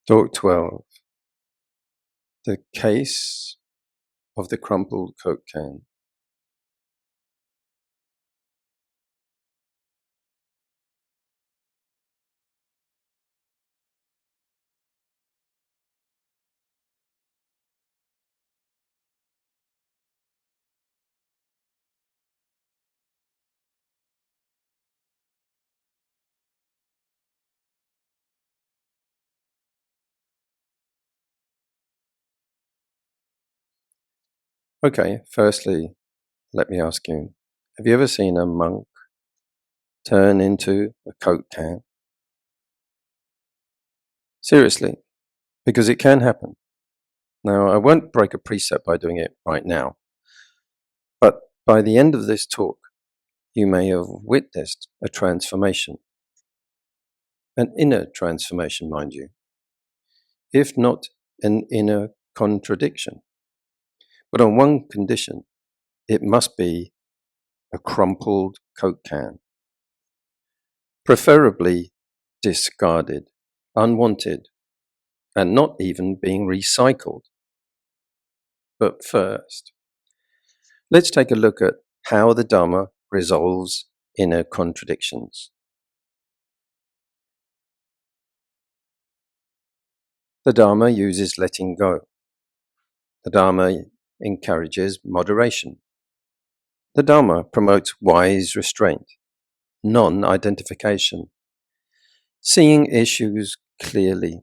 Talk 12. The case of the crumpled Coke can. Okay, firstly, let me ask you, have you ever seen a monk turn into a Coke can? Seriously, because it can happen. Now, I won't break a precept by doing it right now, but by the end of this talk, you may have witnessed a transformation. An inner transformation, mind you, if not an inner contradiction. But on one condition, it must be a crumpled Coke can, preferably discarded, unwanted, and not even being recycled. But first, let's take a look at how the Dharma resolves inner contradictions. The Dharma uses letting go. The Dharma encourages moderation. The Dharma promotes wise restraint, non-identification, seeing issues clearly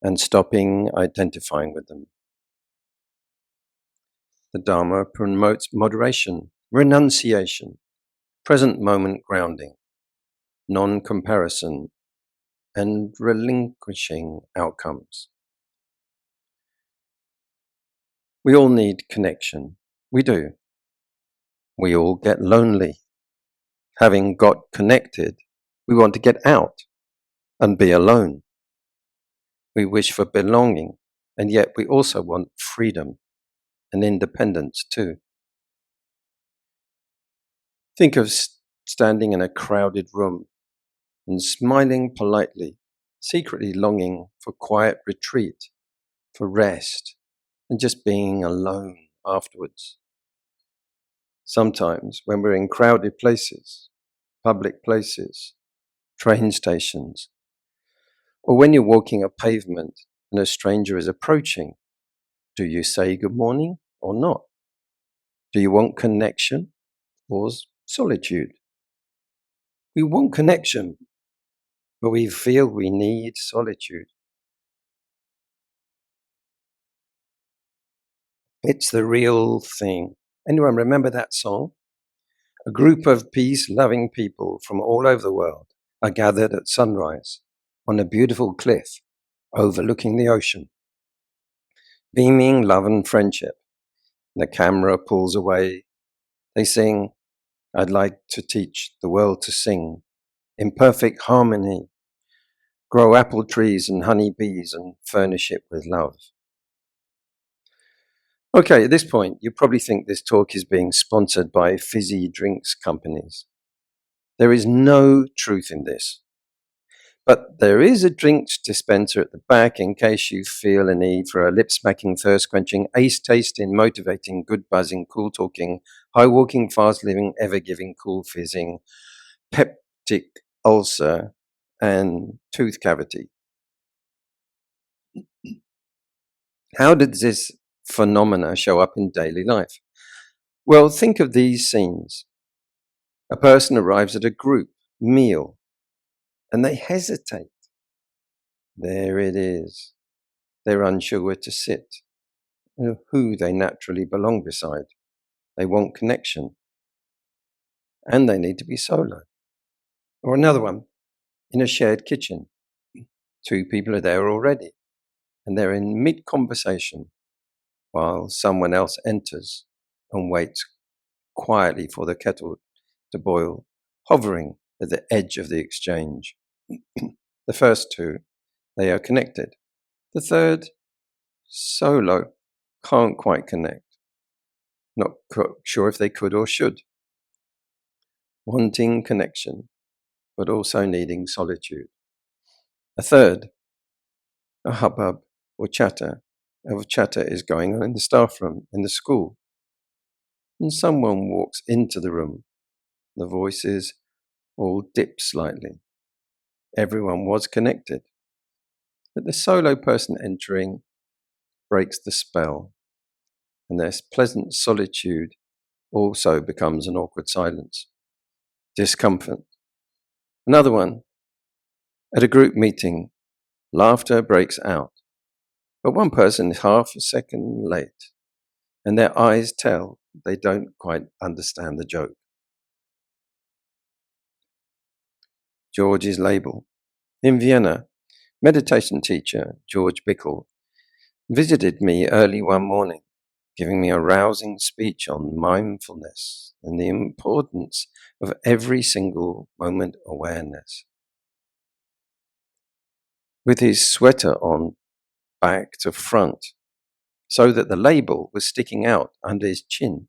and stopping identifying with them. The Dharma promotes moderation, renunciation, present moment grounding, non-comparison, and relinquishing outcomes. We all need connection. We do. We all get lonely. Having got connected, we want to get out and be alone. We wish for belonging, and yet we also want freedom and independence too. Think of standing in a crowded room and smiling politely, secretly longing for quiet retreat, for rest, and just being alone afterwards. Sometimes when we're in crowded places, public places, train stations, or when you're walking a pavement and a stranger is approaching, do you say good morning or not? Do you want connection or solitude? We want connection, but we feel we need solitude. It's the real thing. Anyone remember that song? A group of peace-loving people from all over the world are gathered at sunrise on a beautiful cliff overlooking the ocean, beaming love and friendship. The camera pulls away. They sing, "I'd like to teach the world to sing in perfect harmony, grow apple trees and honey bees and furnish it with love." Okay, at this point, you probably think this talk is being sponsored by fizzy drinks companies. There is no truth in this. But there is a drinks dispenser at the back in case you feel a need for a lip-smacking, thirst-quenching, ace-tasting, motivating, good-buzzing, cool-talking, high-walking, fast-living, ever-giving, cool-fizzing, peptic ulcer, and tooth cavity. How does this phenomena show up in daily life? Well, think of these scenes. A person arrives at a group meal and they hesitate. There it is. They're unsure where to sit, who they naturally belong beside. They want connection. And they need to be solo. Or another one, in a shared kitchen. Two people are there already, and they're in mid-conversation while someone else enters and waits quietly for the kettle to boil, hovering at the edge of the exchange. The first two, they are connected. The third, solo, can't quite connect. Not sure if they could or should. Wanting connection, but also needing solitude. A third, A hubbub or chatter is going on in the staff room in the school, and someone walks into the room. The voices all dip slightly. Everyone was connected, but the solo person entering breaks the spell, and their pleasant solitude also becomes an awkward silence. Discomfort. Another one. At a group meeting, laughter breaks out, but one person is half a second late, and their eyes tell they don't quite understand the joke. George's label. In Vienna, meditation teacher George Bickel visited me early one morning, giving me a rousing speech on mindfulness and the importance of every single moment awareness. With his sweater on back to front, so that the label was sticking out under his chin.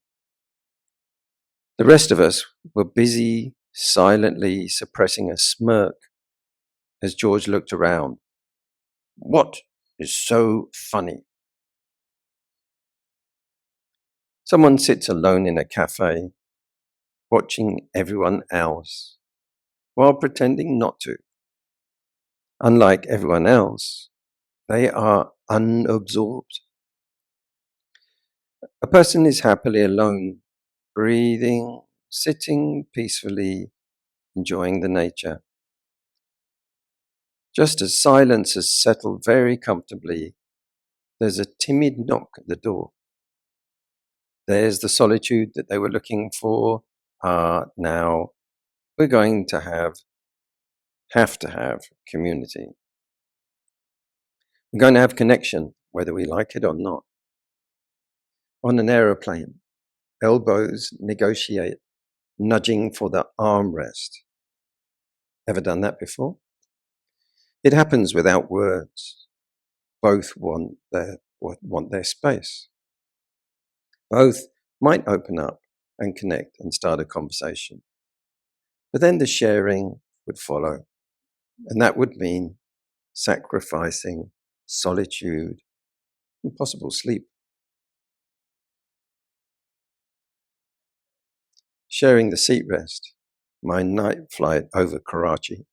The rest of us were busy, silently suppressing a smirk as George looked around. What is so funny? Someone sits alone in a cafe, watching everyone else, while pretending not to. Unlike everyone else, they are unabsorbed. A person is happily alone, breathing, sitting peacefully, enjoying the nature. Just as silence has settled very comfortably, there's a timid knock at the door. There's the solitude that they were looking for. Now we're going to have community. We're going to have connection, whether we like it or not. On an aeroplane, elbows negotiate, nudging for the armrest. Ever done that before? It happens without words. Both want their space. Both might open up and connect and start a conversation. But then the sharing would follow, and that would mean sacrificing solitude and possible sleep. Sharing the seat rest, my night flight over Karachi.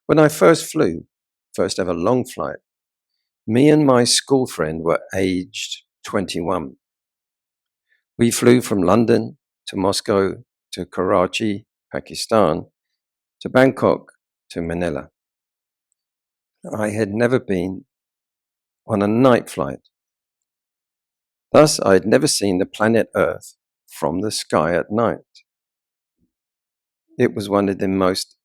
When I first flew, first ever long flight, me and my school friend were aged 21. We flew from London to Moscow to Karachi, Pakistan, to Bangkok to Manila. I had never been on a night flight. Thus, I had never seen the planet Earth from the sky at night. It was one of the most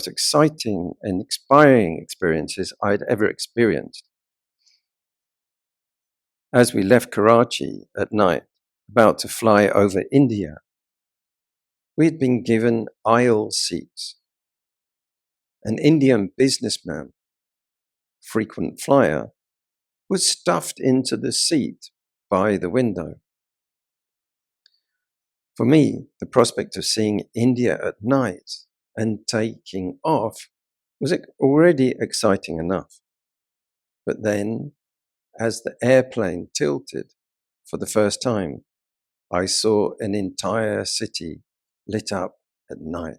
exciting and inspiring experiences I'd ever experienced. As we left Karachi at night, about to fly over India, we had been given aisle seats. An Indian businessman, frequent flyer, was stuffed into the seat by the window. For me, the prospect of seeing India at night and taking off was already exciting enough. But then, as the airplane tilted for the first time, I saw an entire city lit up at night.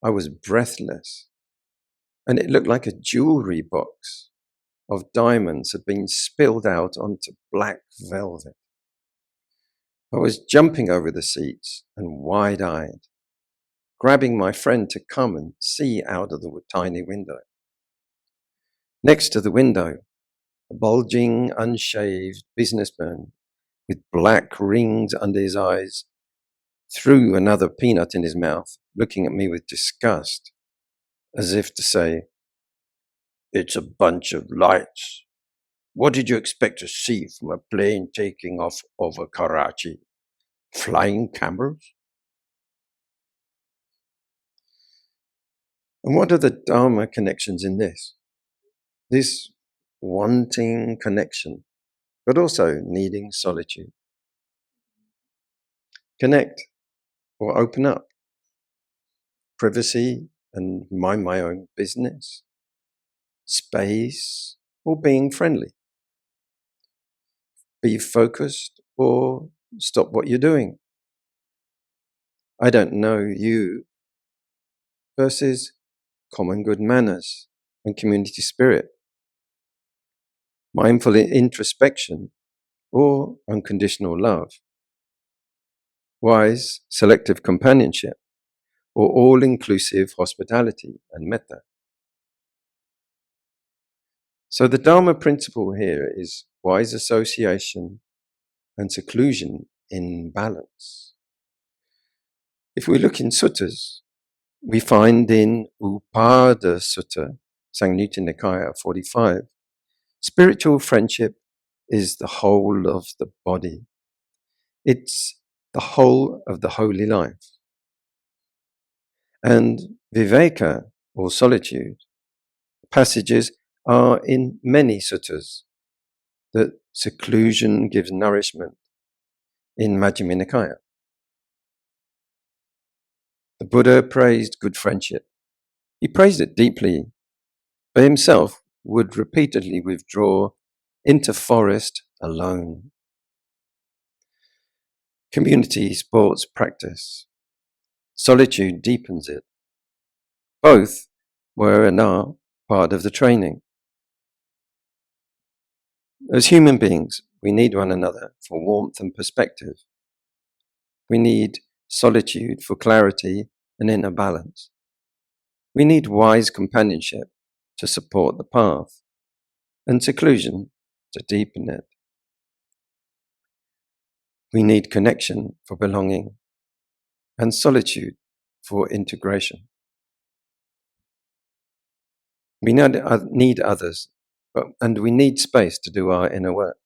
I was breathless, and it looked like a jewelry box of diamonds had been spilled out onto black velvet. I was jumping over the seats and wide-eyed, grabbing my friend to come and see out of the tiny window. Next to the window, a bulging, unshaved businessman with black rings under his eyes threw another peanut in his mouth, looking at me with disgust, as if to say, "It's a bunch of lights. What did you expect to see from a plane taking off over Karachi? Flying cameras?" And what are the Dharma connections in this? This wanting connection, but also needing solitude. Connect or open up. Privacy and mind my own business. Space or being friendly. Be focused or stop what you're doing. I don't know you versus common good manners and community spirit. Mindful introspection or unconditional love. Wise selective companionship or all-inclusive hospitality and metta. So the Dharma principle here is wise association and seclusion in balance. If we look in suttas, we find in Upada Sutta, Samyutta Nikaya 45, spiritual friendship is the whole of the body. It's the whole of the holy life. And Viveka, or solitude, passages are in many suttas that seclusion gives nourishment in Majjhima Nikaya. The Buddha praised good friendship. He praised it deeply, but himself would repeatedly withdraw into forest alone. Community sports practice. Solitude deepens it. Both were and are part of the training. As human beings, we need one another for warmth and perspective. We need solitude for clarity and inner balance. We need wise companionship to support the path, and seclusion to deepen it. We need connection for belonging, and solitude for integration. We need others, and we need space to do our inner work.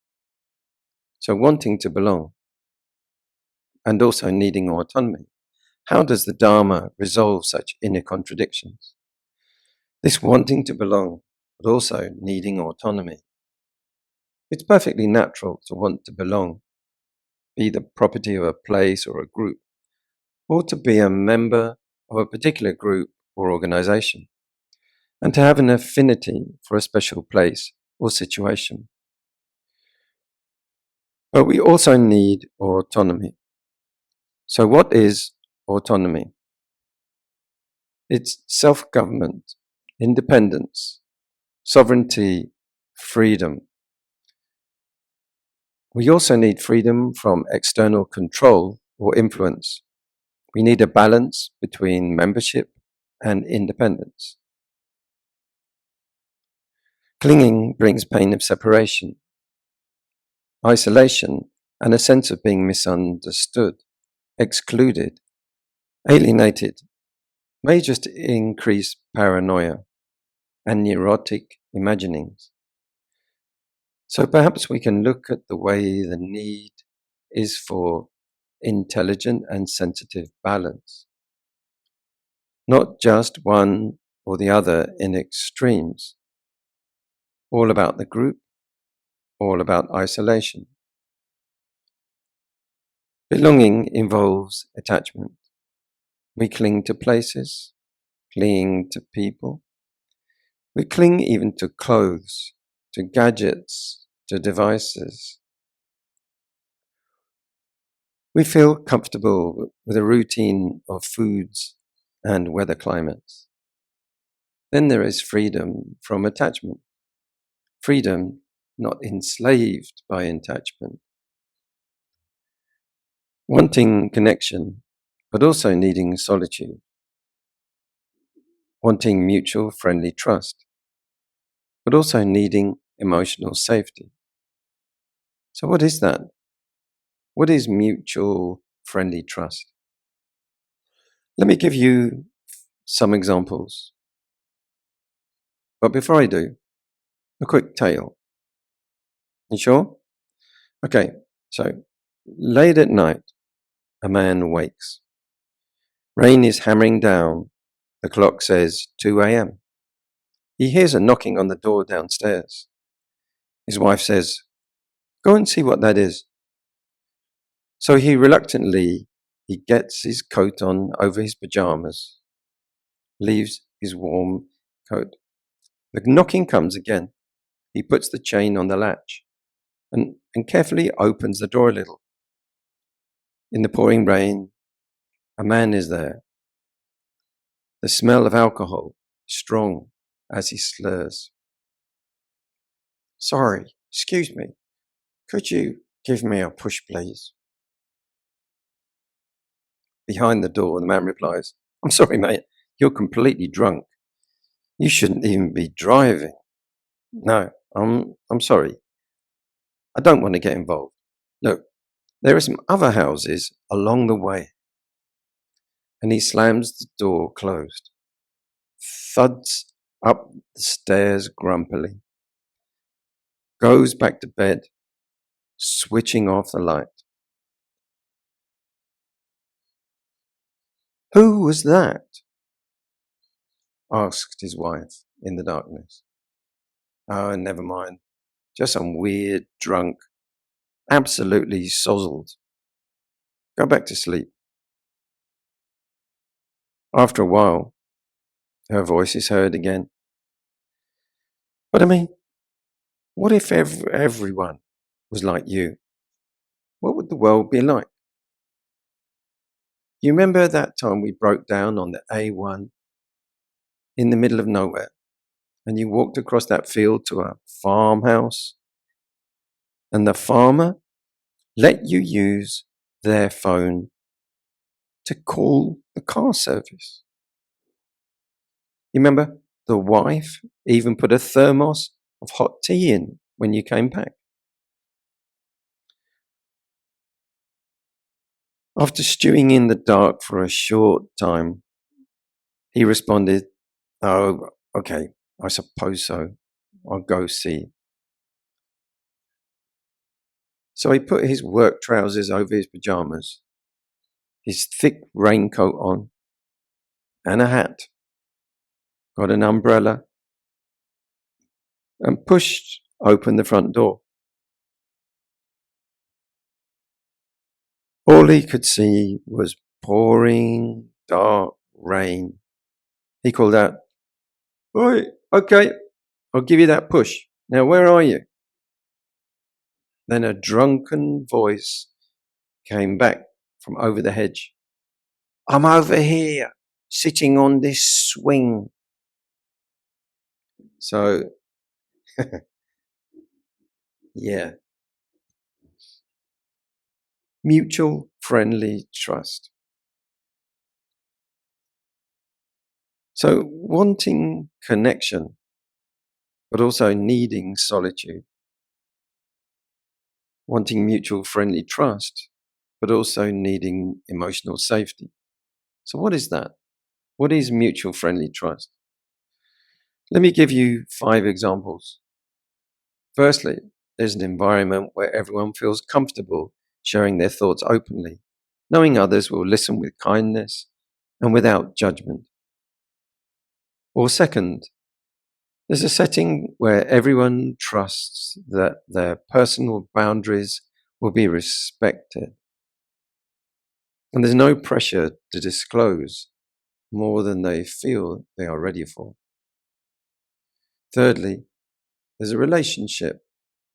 So wanting to belong, and also needing autonomy. How does the Dharma resolve such inner contradictions? This wanting to belong, but also needing autonomy. It's perfectly natural to want to belong, be the property of a place or a group, or to be a member of a particular group or organization, and to have an affinity for a special place or situation. But we also need autonomy. So what is autonomy? It's self-government, independence, sovereignty, freedom. We also need freedom from external control or influence. We need a balance between membership and independence. Clinging brings pain of separation, isolation, and a sense of being misunderstood, excluded, alienated, may just increase paranoia and neurotic imaginings. So perhaps we can look at the way the need is for intelligent and sensitive balance, not just one or the other in extremes, all about the group, all about isolation. Belonging involves attachment. We cling to places, cling to people. We cling even to clothes, to gadgets, to devices. We feel comfortable with a routine of foods and weather climates. Then there is freedom from attachment. Freedom not enslaved by attachment. Wanting connection, but also needing solitude. Wanting mutual friendly trust, but also needing emotional safety. So what is that? What is mutual friendly trust? Let me give you some examples. But before I do, a quick tale. You sure? Okay, so late at night, a man wakes. Rain is hammering down. The clock says 2 a.m. He hears a knocking on the door downstairs. His wife says, "Go and see what that is." So he gets his coat on over his pajamas, leaves his warm coat. The knocking comes again. He puts the chain on the latch and carefully opens the door a little. In the pouring rain, a man is there. The smell of alcohol is strong as he slurs. "Sorry, excuse me. Could you give me a push, please?" Behind the door, the man replies, "I'm sorry, mate. You're completely drunk. You shouldn't even be driving." "No, I'm sorry. I don't want to get involved. Look, there are some other houses along the way." And he slams the door closed, thuds up the stairs grumpily, goes back to bed, switching off the light. "Who was that?" asked his wife in the darkness. "Oh, never mind. Just some weird drunk. Absolutely sozzled. Go back to sleep." After a while, her voice is heard again. "But I mean, what if everyone was like you? What would the world be like? You remember that time we broke down on the A1 in the middle of nowhere, and you walked across that field to a farmhouse, and the farmer let you use their phone to call the car service? You remember the wife even put a thermos of hot tea in when you came back? After stewing in the dark for a short time, he responded, "Oh, okay, I suppose so. I'll go see." So he put his work trousers over his pajamas, his thick raincoat on, and a hat, got an umbrella, and pushed open the front door. All he could see was pouring dark rain. He called out, "Oi, okay, I'll give you that push. Now where are you?" Then a drunken voice came back from over the hedge. "I'm over here, sitting on this swing." So, yeah. Mutual friendly trust. So, wanting connection, but also needing solitude. Wanting mutual friendly trust, but also needing emotional safety. So, what is that? What is mutual friendly trust? Let me give you 5 examples. Firstly, there's an environment where everyone feels comfortable sharing their thoughts openly, knowing others will listen with kindness and without judgment. Or second, there's a setting where everyone trusts that their personal boundaries will be respected, and there's no pressure to disclose more than they feel they are ready for. Thirdly, there's a relationship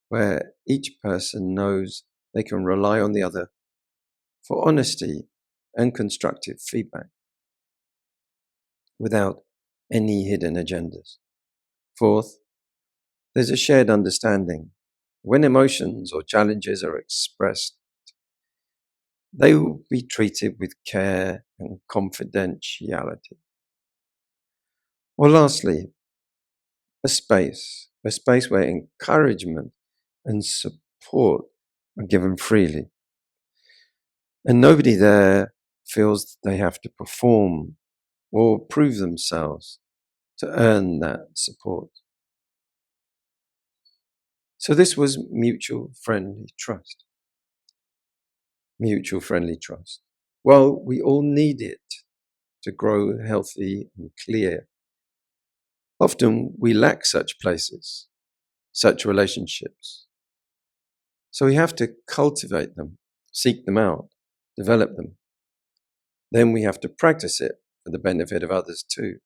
where each person knows they can rely on the other for honesty and constructive feedback without any hidden agendas. Fourth, there's a shared understanding. When emotions or challenges are expressed, they will be treated with care and confidentiality. Or lastly, a space where encouragement and support are given freely. And nobody there feels they have to perform or prove themselves to earn that support. So this was mutual friendly trust. Mutual friendly trust. Well, we all need it to grow healthy and clear. Often we lack such places, such relationships. So we have to cultivate them, seek them out, develop them. Then we have to practice it for the benefit of others too,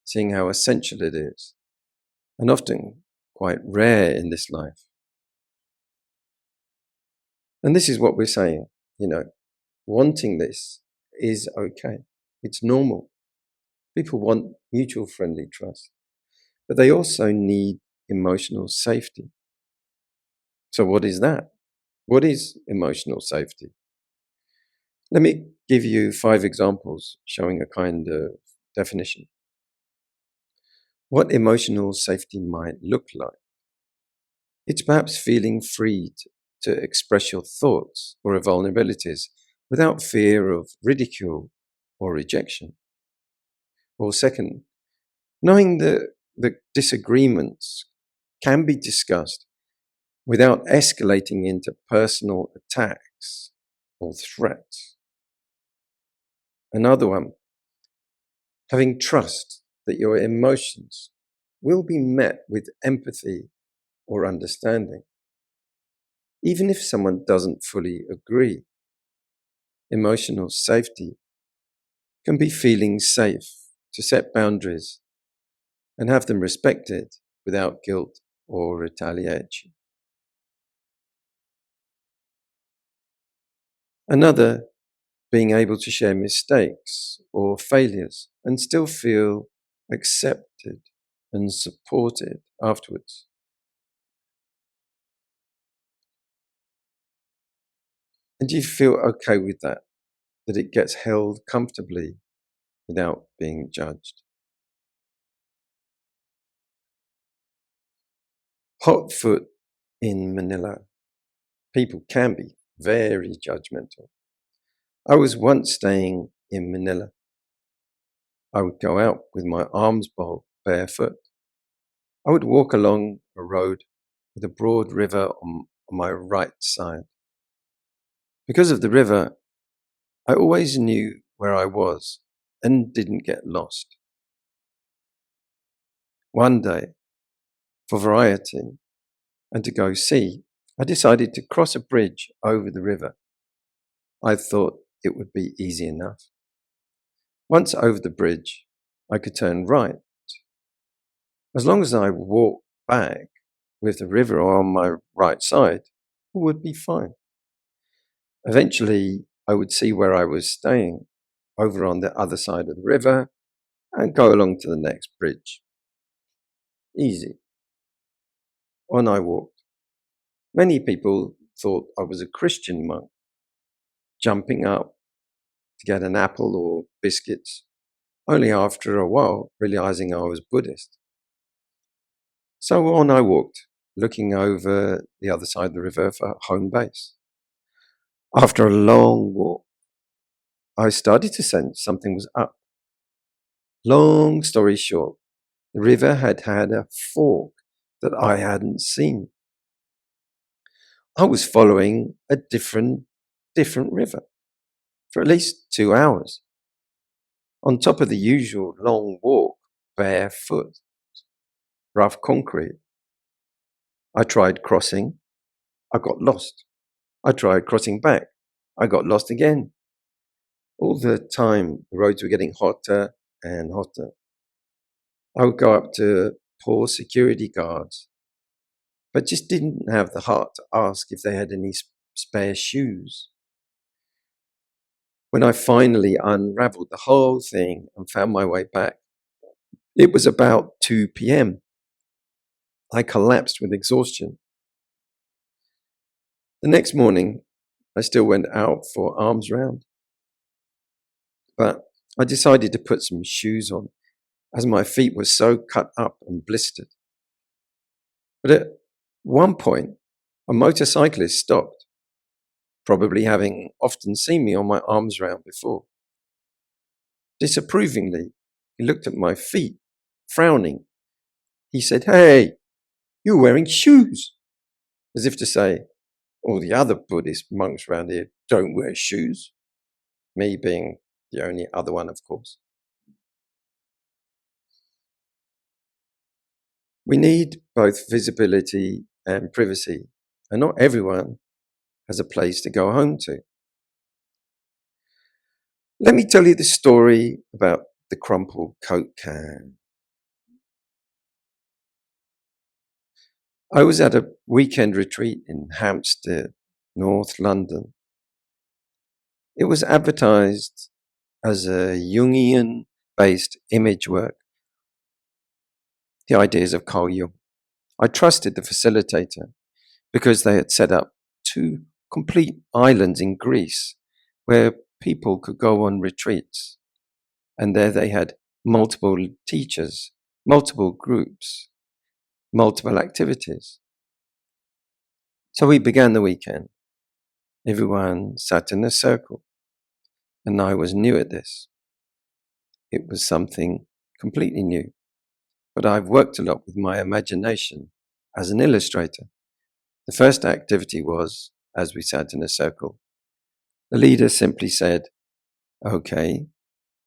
seeing how essential it is, and often quite rare in this life. And this is what we're saying, wanting this is okay. It's normal. People want mutual friendly trust, but they also need emotional safety. So what is that? What is emotional safety? Let me give you 5 examples showing a kind of definition. What emotional safety might look like. It's perhaps feeling free to express your thoughts or vulnerabilities without fear of ridicule or rejection. Or second, knowing that the disagreements can be discussed without escalating into personal attacks or threats. Another one, having trust that your emotions will be met with empathy or understanding, even if someone doesn't fully agree. Emotional safety can be feeling safe to set boundaries and have them respected without guilt or retaliation. Another, being able to share mistakes or failures and still feel accepted and supported afterwards. And do you feel okay with that it gets held comfortably without being judged? Hot foot in Manila. People can be very judgmental. I was once staying in Manila. I would go out with my arms bowl barefoot. I would walk along a road with a broad river on my right side. Because of the river, I always knew where I was and didn't get lost. One day, for variety and to go see, I decided to cross a bridge over the river. I thought it would be easy enough. Once over the bridge, I could turn right. As long as I walked back with the river on my right side, it would be fine. Eventually, I would see where I was staying over on the other side of the river and go along to the next bridge. Easy. On I walked. Many people thought I was a Christian monk, jumping up to get an apple or biscuits, only after a while realizing I was Buddhist. So on I walked, looking over the other side of the river for home base. After a long walk, I started to sense something was up. Long story short, the river had had a fork that I hadn't seen. I was following a different river for at least 2 hours, on top of the usual long walk, barefoot, rough concrete. I tried crossing. I got lost. I tried crossing back. I got lost again. All the time, the roads were getting hotter and hotter. I would go up to poor security guards, but just didn't have the heart to ask if they had any spare shoes. When I finally unraveled the whole thing and found my way back, it was about 2 p.m. I collapsed with exhaustion. The next morning, I still went out for Alms round, but I decided to put some shoes on as my feet were so cut up and blistered. But at one point, a motorcyclist stopped, probably having often seen me on my Alms round before. Disapprovingly, he looked at my feet, frowning. He said, "Hey, you're wearing shoes," as if to say, all the other Buddhist monks around here don't wear shoes. Me being the only other one, of course. We need both visibility and privacy, and not everyone has a place to go home to. Let me tell you the story about the crumpled Coke can. I was at a weekend retreat in Hampstead, North London. It was advertised as a Jungian-based image work, the ideas of Carl Jung. I trusted the facilitator because they had set up 2 complete islands in Greece where people could go on retreats. And there they had multiple teachers, multiple groups, multiple activities. So we began the weekend. Everyone sat in a circle, and I was new at this. It was something completely new, but I've worked a lot with my imagination as an illustrator. The first activity was, as we sat in a circle, the leader simply said, okay,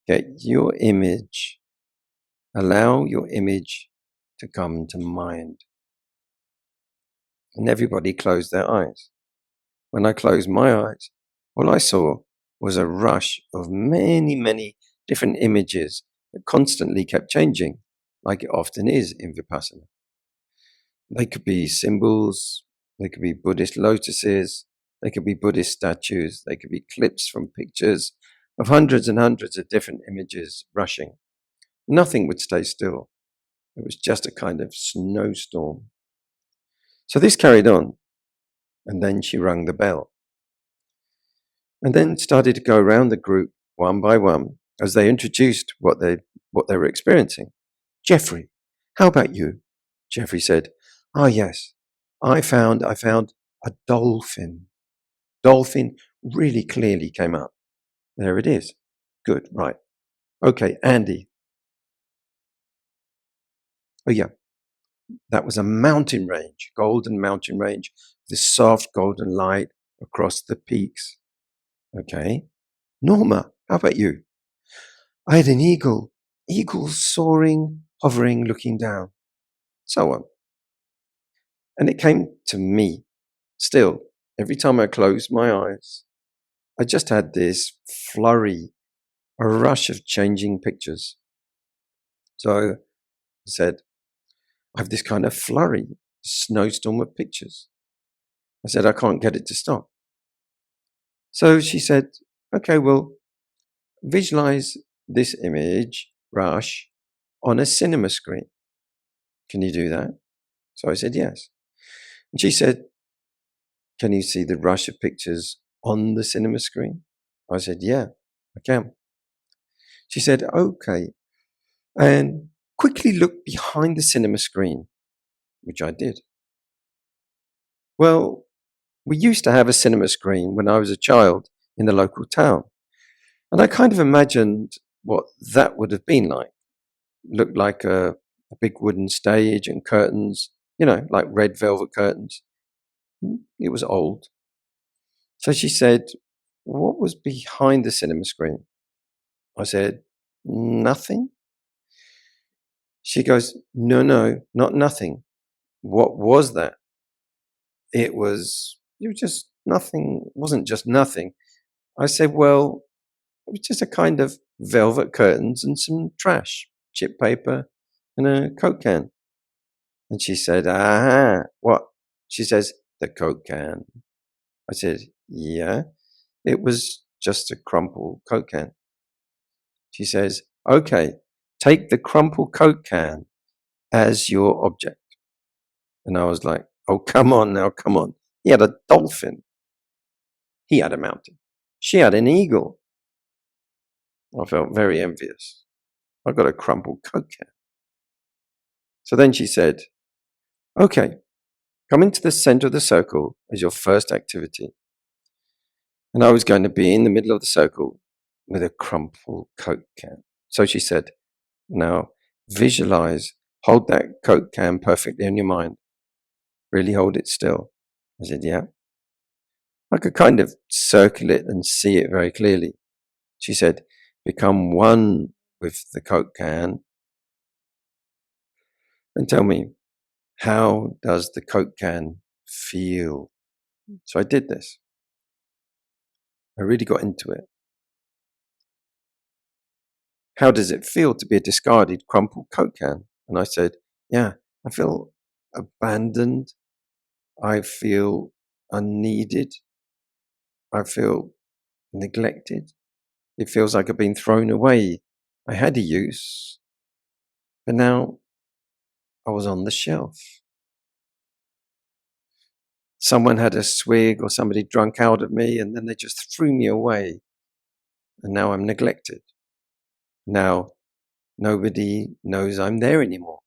get your image, allow your image to come to mind. And everybody closed their eyes. When I closed my eyes, all I saw was a rush of many, many different images that constantly kept changing, like it often is in Vipassana. They could be symbols, they could be Buddhist lotuses, they could be Buddhist statues, they could be clips from pictures of hundreds and hundreds of different images rushing. Nothing would stay still. It was just a kind of snowstorm. So this carried on, and then she rang the bell. And then started to go around the group one by one as they introduced what they were experiencing. Jeffrey, how about you? Jeffrey said, yes, I found a dolphin. Dolphin really clearly came up. There it is. Good, right. Okay, Andy. Oh yeah, that was a mountain range, golden mountain range, this soft golden light across the peaks. Okay. Norma, how about you? I had an eagle soaring, hovering, looking down, so on. And it came to me. Still, every time I closed my eyes, I just had this flurry, a rush of changing pictures. So I said, I have this kind of flurry, snowstorm of pictures. I said, I can't get it to stop. So she said, okay, well, visualize this image, rush, on a cinema screen. Can you do that? So I said, yes. And she said, can you see the rush of pictures on the cinema screen? I said, yeah, I can. She said, okay, and quickly look behind the cinema screen, which I did. Well, we used to have a cinema screen when I was a child in the local town, and I kind of imagined what that would have been like. It looked like a big wooden stage and curtains, like red velvet curtains. It was old. So she said, what was behind the cinema screen? I said, nothing. She goes, no, not nothing. What was that? It was just nothing. It wasn't just nothing. I said, well, it was just a kind of velvet curtains and some trash, chip paper and a Coke can. And she said, what? She says, the Coke can. I said, yeah, it was just a crumpled Coke can. She says, okay, take the crumpled Coke can as your object. And I was like, oh, come on now, come on. He had a dolphin. He had a mountain. She had an eagle. I felt very envious. I got a crumpled Coke can. So then she said, okay, come into the center of the circle as your first activity. And I was going to be in the middle of the circle with a crumpled Coke can. So she said, now visualize, hold that Coke can perfectly in your mind. Really hold it still. I said, yeah. I could kind of circle it and see it very clearly. She said, become one with the Coke can and tell me, how does the Coke can feel? So I did this. I really got into it. How does it feel to be a discarded, crumpled Coke can? And I said, yeah, I feel abandoned. I feel unneeded. I feel neglected. It feels like I've been thrown away. I had a use, but now I was on the shelf. Someone had a swig or somebody drunk out of me, and then they just threw me away. And now I'm neglected. Now nobody knows I'm there anymore.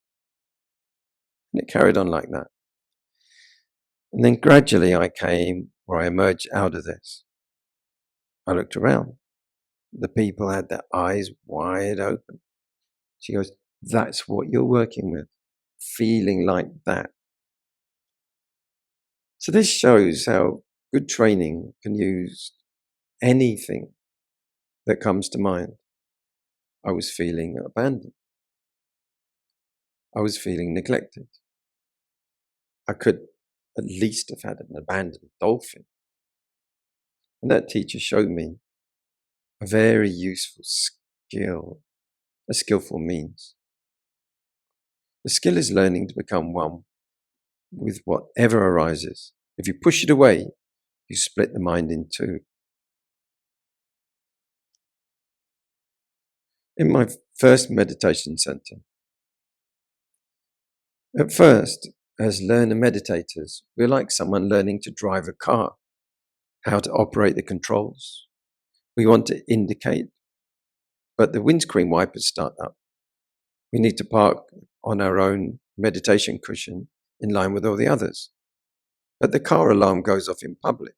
And it carried on like that. And then gradually I emerged out of this. I looked around. The people had their eyes wide open. She goes, "That's what you're working with, feeling like that." So this shows how good training can use anything that comes to mind. I was feeling abandoned. I was feeling neglected. I could at least have had an abandoned dolphin. And that teacher showed me a very useful skill, a skillful means. The skill is learning to become one with whatever arises. If you push it away, you split the mind in two. In my first meditation center, at first, as learner meditators, we're like someone learning to drive a car, how to operate the controls. We want to indicate, but the windscreen wipers start up. We need to park on our own meditation cushion in line with all the others. But the car alarm goes off in public.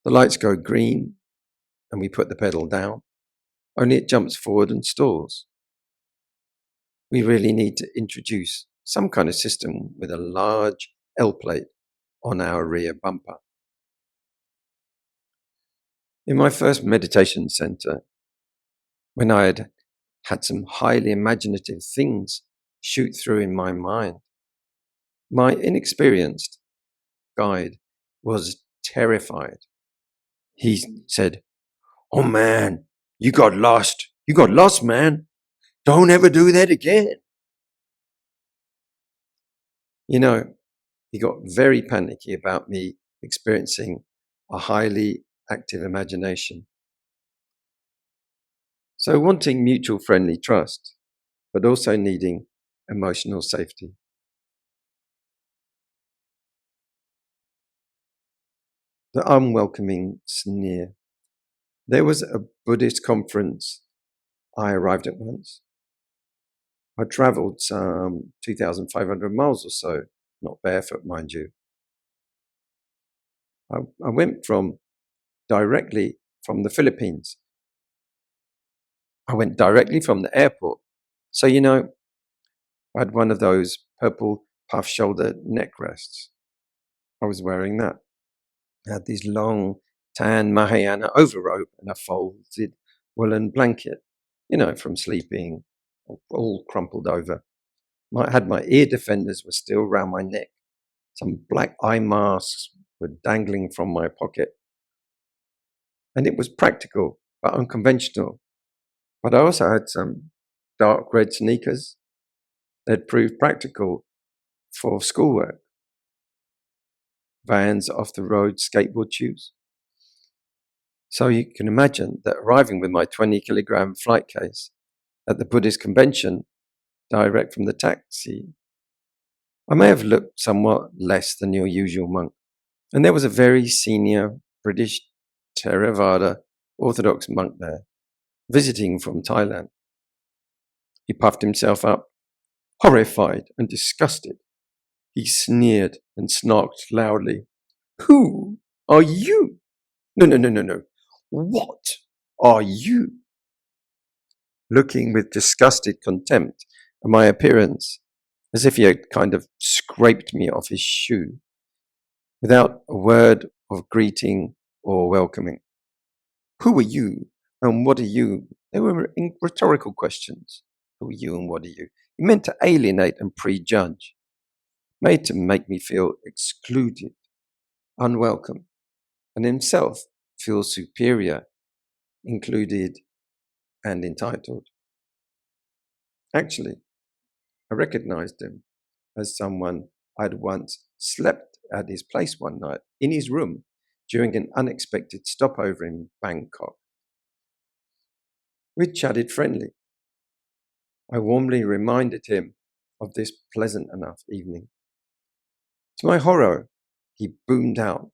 The lights go green and we put the pedal down, only it jumps forward and stalls. We really need to introduce some kind of system with a large L plate on our rear bumper. In my first meditation center, when I had some highly imaginative things shoot through in my mind, my inexperienced guide was terrified. He said, "Oh man, you got lost. You got lost, man. Don't ever do that again." You know, he got very panicky about me experiencing a highly active imagination. So wanting mutual friendly trust, but also needing emotional safety. The unwelcoming sneer. There was a Buddhist conference I arrived at once. I traveled some 2,500 miles or so, not barefoot, mind you. I went directly from the Philippines. I went directly from the airport. So, I had one of those purple puff shoulder neck rests. I was wearing that. I had these long tan Mahayana overrobe and a folded woolen blanket, from sleeping, all crumpled over. My ear defenders were still round my neck. Some black eye masks were dangling from my pocket. And it was practical, but unconventional. But I also had some dark red sneakers that proved practical for schoolwork. Vans, off the road, skateboard shoes. So you can imagine that arriving with my 20-kilogram flight case at the Buddhist convention, direct from the taxi, I may have looked somewhat less than your usual monk. And there was a very senior British Theravada Orthodox monk there, visiting from Thailand. He puffed himself up, horrified and disgusted. He sneered and snarked loudly. "Who are you? No. What are you?" Looking with disgusted contempt at my appearance, as if he had kind of scraped me off his shoe, without a word of greeting or welcoming. Who are you and what are you? They were rhetorical questions. Who are you and what are you? He meant to alienate and prejudge, made to make me feel excluded, unwelcome, and himself feel superior, included, and entitled. Actually, I recognized him as someone I'd once slept at his place one night in his room during an unexpected stopover in Bangkok. We'd chatted friendly. I warmly reminded him of this pleasant enough evening. To my horror, he boomed out,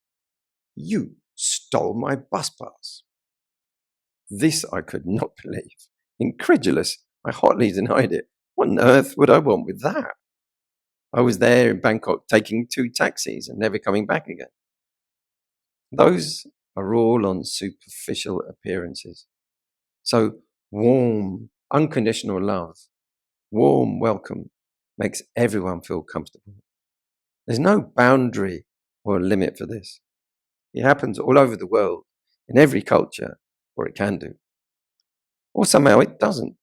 "You stole my bus pass." This I could not believe. Incredulous, I hotly denied it. What on earth would I want with that? I was there in Bangkok taking 2 taxis and never coming back again. Those are all on superficial appearances. So warm, unconditional love, warm welcome makes everyone feel comfortable. There's no boundary or limit for this. It happens all over the world, in every culture, or it can do. Or somehow it doesn't.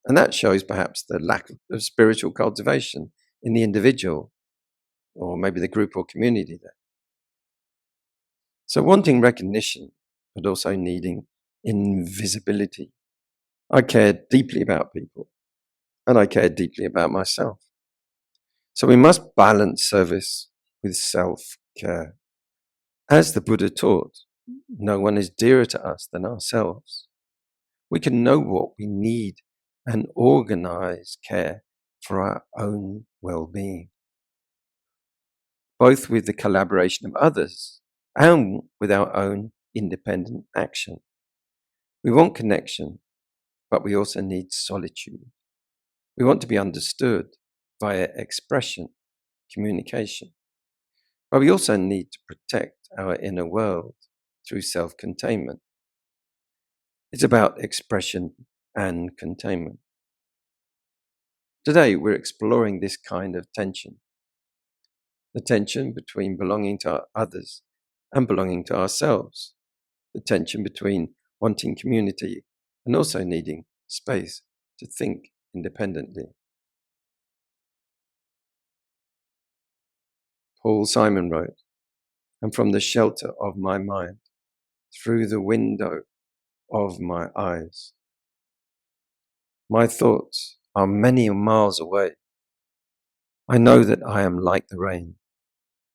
And that shows perhaps the lack of spiritual cultivation in the individual, or maybe the group or community there. So wanting recognition, but also needing invisibility. I care deeply about people, and I care deeply about myself. So we must balance service with self-care. As the Buddha taught, no one is dearer to us than ourselves. We can know what we need and organize care for our own well-being, both with the collaboration of others and with our own independent action. We want connection, but we also need solitude. We want to be understood via expression, communication, but we also need to protect our inner world through self-containment. It's about expression and containment. Today, we're exploring this kind of tension. The tension between belonging to others and belonging to ourselves. The tension between wanting community and also needing space to think independently. Paul Simon wrote, "And from the shelter of my mind, through the window of my eyes, my thoughts are many miles away. I know that I am like the rain.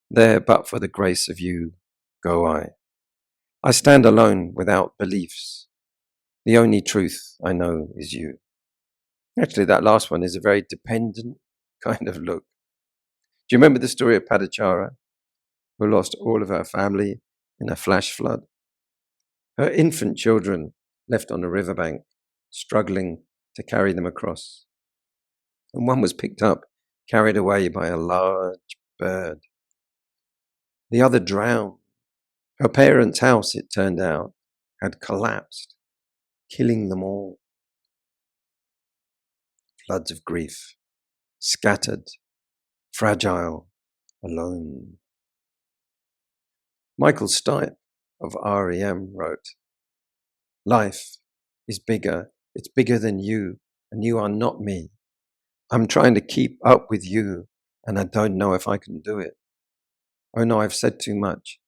There, but for the grace of you, go I. I stand alone without beliefs. The only truth I know is you." Actually, that last one is a very dependent kind of look. Do you remember the story of Paṭācārā, who lost all of her family in a flash flood? Her infant children left on a riverbank, struggling to carry them across. And one was picked up, carried away by a large bird. The other drowned. Her parents' house, it turned out, had collapsed, killing them all. Floods of grief, scattered, fragile, alone. Michael Stipe of R.E.M. wrote, "Life is bigger. It's bigger than you, and you are not me. I'm trying to keep up with you, and I don't know if I can do it. Oh no, I've said too much.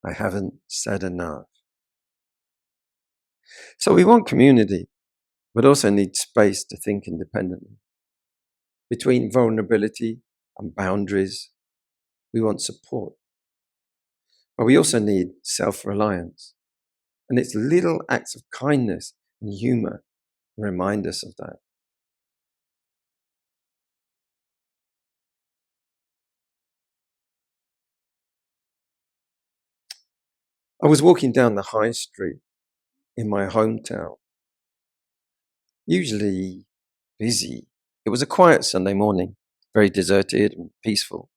I haven't said enough." So we want community, but also need space to think independently. Between vulnerability and boundaries, we want support. But we also need self-reliance. And it's little acts of kindness and humor that remind us of that. I was walking down the high street in my hometown, usually busy. It was a quiet Sunday morning, very deserted and peaceful.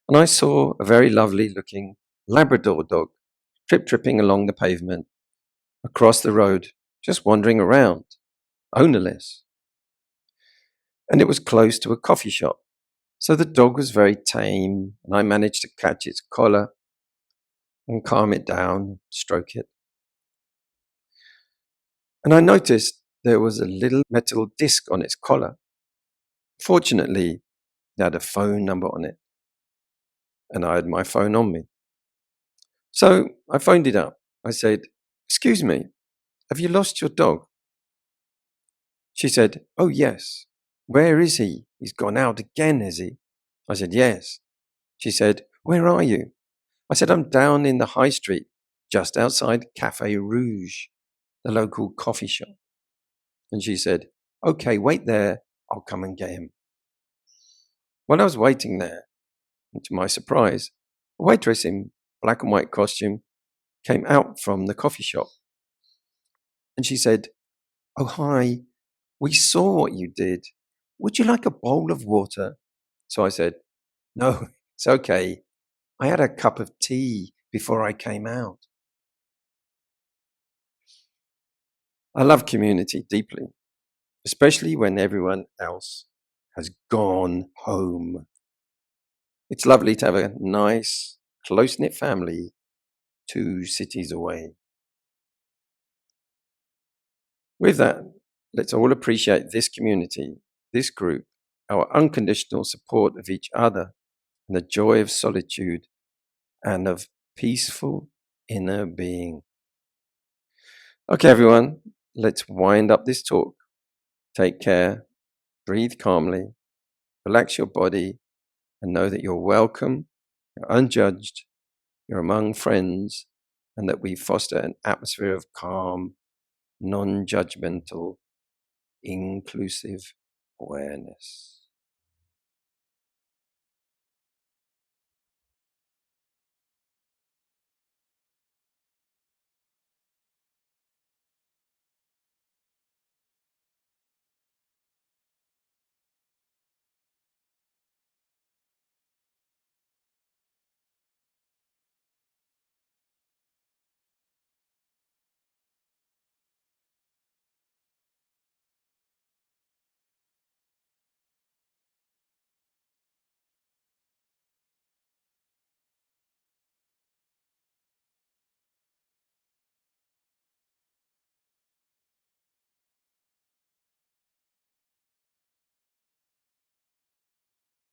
And I saw a very lovely looking Labrador dog tripping along the pavement, across the road, just wandering around, ownerless. And it was close to a coffee shop. So the dog was very tame, and I managed to catch its collar and calm it down, stroke it. And I noticed there was a little metal disc on its collar. Fortunately, it had a phone number on it, and I had my phone on me. So I phoned it up. I said, "Excuse me, have you lost your dog?" She said, "Oh yes." Where is he? He's gone out again, is he? I said, yes. She said, where are you? I said, I'm down in the high street, just outside Café Rouge, the local coffee shop. And she said, okay, wait there. I'll come and get him. While I was waiting there, and to my surprise, a waitress in black and white costume came out from the coffee shop. And she said, oh, hi, we saw what you did. Would you like a bowl of water? So I said, no, it's okay. I had a cup of tea before I came out. I love community deeply, especially when everyone else has gone home. It's lovely to have a nice, close-knit family 2 cities away. With that, let's all appreciate this community, this group, our unconditional support of each other, and the joy of solitude and of peaceful inner being. Okay, everyone, let's wind up this talk. Take care, breathe calmly, relax your body, and know that you're welcome, you're unjudged, you're among friends, and that we foster an atmosphere of calm, non-judgmental, inclusive awareness.